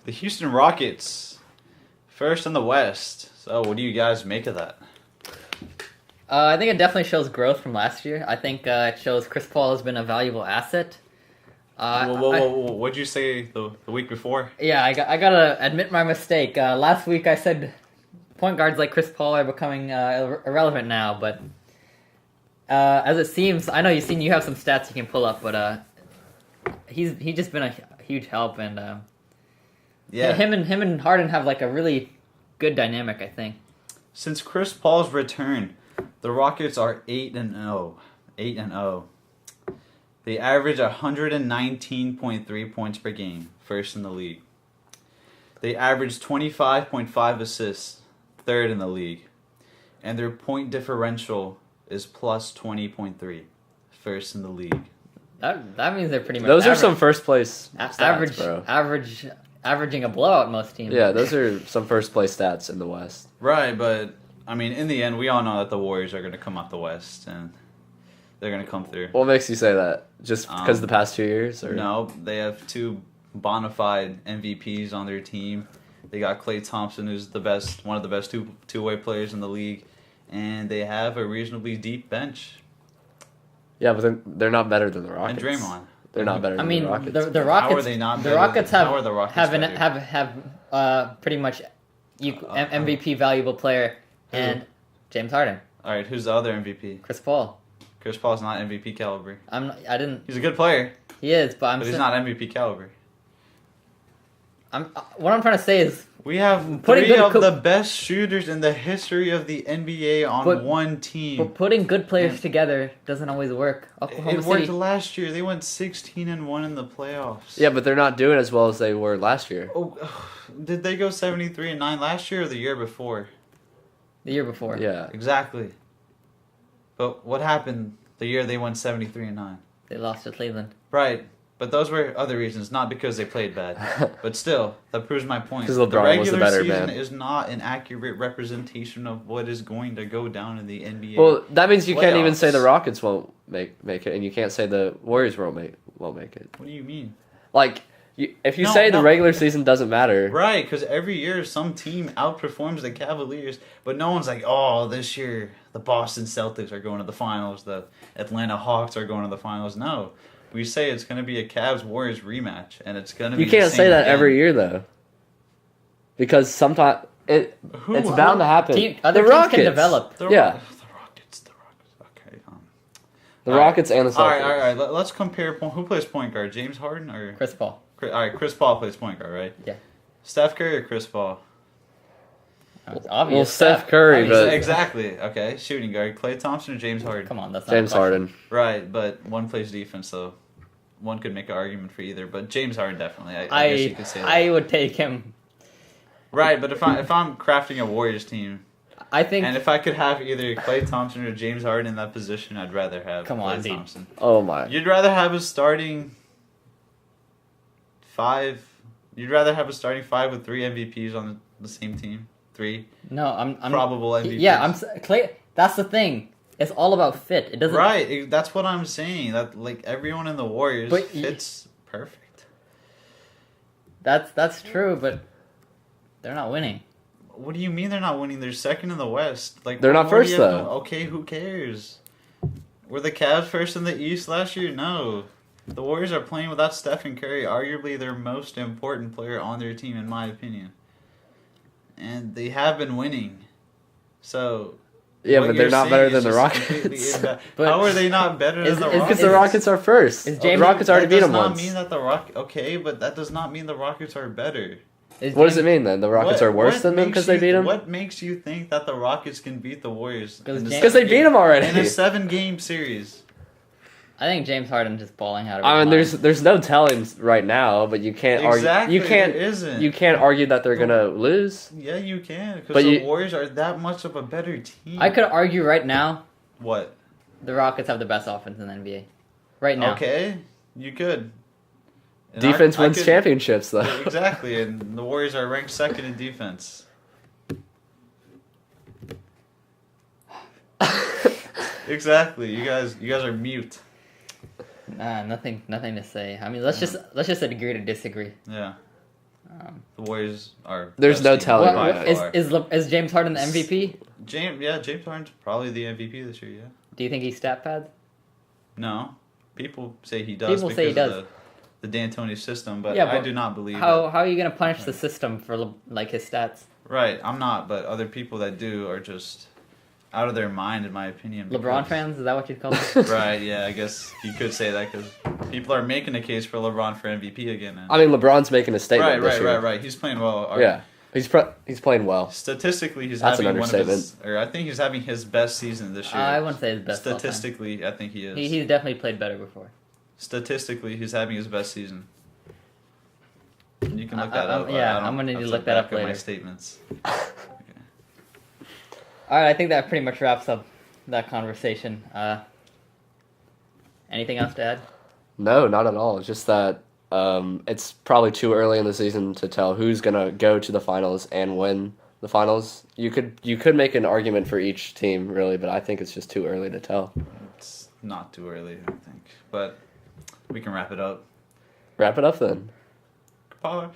The Houston Rockets, first in the West. So, what do you guys make of that? I think it definitely shows growth from last year. I think it shows Chris Paul has been a valuable asset. What'd you say the week before? Yeah, I gotta admit my mistake. Last week I said point guards like Chris Paul are becoming irrelevant now, but as it seems, I know you have some stats you can pull up, but he's just been a huge help, and him and Harden have like a really good dynamic, I think. Since Chris Paul's return, the Rockets are 8-0. 8-0. They average 119.3 points per game, first in the league. They average 25.5 assists, third in the league. And their point differential is plus 20.3, first in the league. That means they're pretty much Those are some first place stats, bro. Averaging a blowout most teams. Yeah, those are some first place stats in the West. Right, but I mean, in the end, we all know that the Warriors are going to come out the West, and they're going to come through. What makes you say that? Just because of the past 2 years? Or? No, they have two bona fide MVPs on their team. They got Klay Thompson, who's one of the best two-way players in the league, and they have a reasonably deep bench. Yeah, but they're not better than the Rockets. And Draymond. They're not better than the Rockets. The Rockets. How are they not the Rockets better? How are the Rockets have pretty much MVP valuable player and James Harden. All right, who's the other MVP? Chris Paul. Chris Paul's not MVP caliber. He's a good player. He is, but he's not MVP caliber. What I'm trying to say is we have three of the best shooters in the history of the NBA on one team. But putting good players together doesn't always work. It worked last year. They went 16-1 in the playoffs. Yeah, but they're not doing as well as they were last year. Oh, did they go 73-9 last year or the year before? The year before. Yeah. Exactly. But what happened the year they went 73-9? They lost to Cleveland. Right. But those were other reasons, not because they played bad. But still, that proves my point. Because LeBron was the better man. The regular season is not an accurate representation of what is going to go down in the NBA. Well, that means you can't even playoffs. say the Rockets won't make it, and you can't say the Warriors won't make it. What do you mean? Like, if you say the regular season doesn't matter. Right, because every year some team outperforms the Cavaliers, but no one's like, oh, this year the Boston Celtics are going to the finals, the Atlanta Hawks are going to the finals. No. We say it's going to be a Cavs-Warriors rematch, and it's going to be. You can't say that every year, though, because sometimes it's bound to happen. Other teams can develop. The Rockets. Okay. The Rockets and the Celtics. All right. Let's compare. Who plays point guard? James Harden or Chris Paul? All right, Chris Paul plays point guard, right? Yeah. Steph Curry or Chris Paul? Obvious. Well, Steph Curry, but exactly. Okay, shooting guard: Klay Thompson or James Harden? Come on, that's not James Harden. Right, but one plays defense, so one could make an argument for either. But James Harden definitely. I guess you could say that. I would take him. Right, but if I'm crafting a Warriors team, I think, and if I could have either Klay Thompson or James Harden in that position, I'd rather have Klay Thompson. Oh my! You'd rather have a starting five. You'd rather have a starting five with 3 MVPs on the same team. 3. No, I'm probable MVPs. Yeah, Klay. That's the thing. It's all about fit. It doesn't. Right. That's what I'm saying. That like everyone in the Warriors fits perfect. That's true, but they're not winning. What do you mean they're not winning? They're second in the West. Like they're not first though. Okay, who cares? Were the Cavs first in the East last year? No. The Warriors are playing without Stephen Curry, arguably their most important player on their team, in my opinion. And they have been winning. So. Yeah, but they're not better than the Rockets. How are they not better than the Rockets? Because the Rockets are first. The Rockets already beat them once. That does not mean that the Rockets... Okay, but that does not mean the Rockets are better. What does it mean then? The Rockets are worse than them because they beat them? What makes you think that the Rockets can beat the Warriors? Because they beat them already. In a 7-game series. I think James Harden just balling out of I mean, there's no telling right now, but you can't argue. You can't argue that they're gonna lose. Yeah, you can, because the Warriors are that much of a better team. I could argue right now. What? The Rockets have the best offense in the NBA. Right now. Okay, you could. And defense wins championships, though. Exactly, and the Warriors are ranked second in defense. Exactly. You guys are mute. Nah, nothing to say. I mean, let's just agree to disagree. Yeah. The Warriors are. There's no telling. Is James Harden the MVP? James Harden's probably the MVP this year. Yeah. Do you think he's stat pads? No, people say he does because of the D'Antoni system, but I do not believe. How are you gonna punish the system for like his stats? Right, I'm not, but other people that do are just out of their mind, in my opinion. LeBron fans, is that what you'd call them? Right, yeah, I guess you could say that because people are making a case for LeBron for MVP again. I mean, LeBron's making a statement. Right. He's playing well. Yeah, he's playing well. Statistically, he's That's having an understatement. I think he's having his best season this year. I wouldn't say his best. Statistically, I think he is. He's definitely played better before. Statistically, he's having his best season. You can look that up. Yeah, I'm gonna need to look that up later. My statements. All right, I think that pretty much wraps up that conversation. Anything else to add? No, not at all. Just that it's probably too early in the season to tell who's gonna go to the finals and win the finals. You could make an argument for each team, really, but I think it's just too early to tell. It's not too early, I think, but we can wrap it up. Wrap it up then. Goodbye.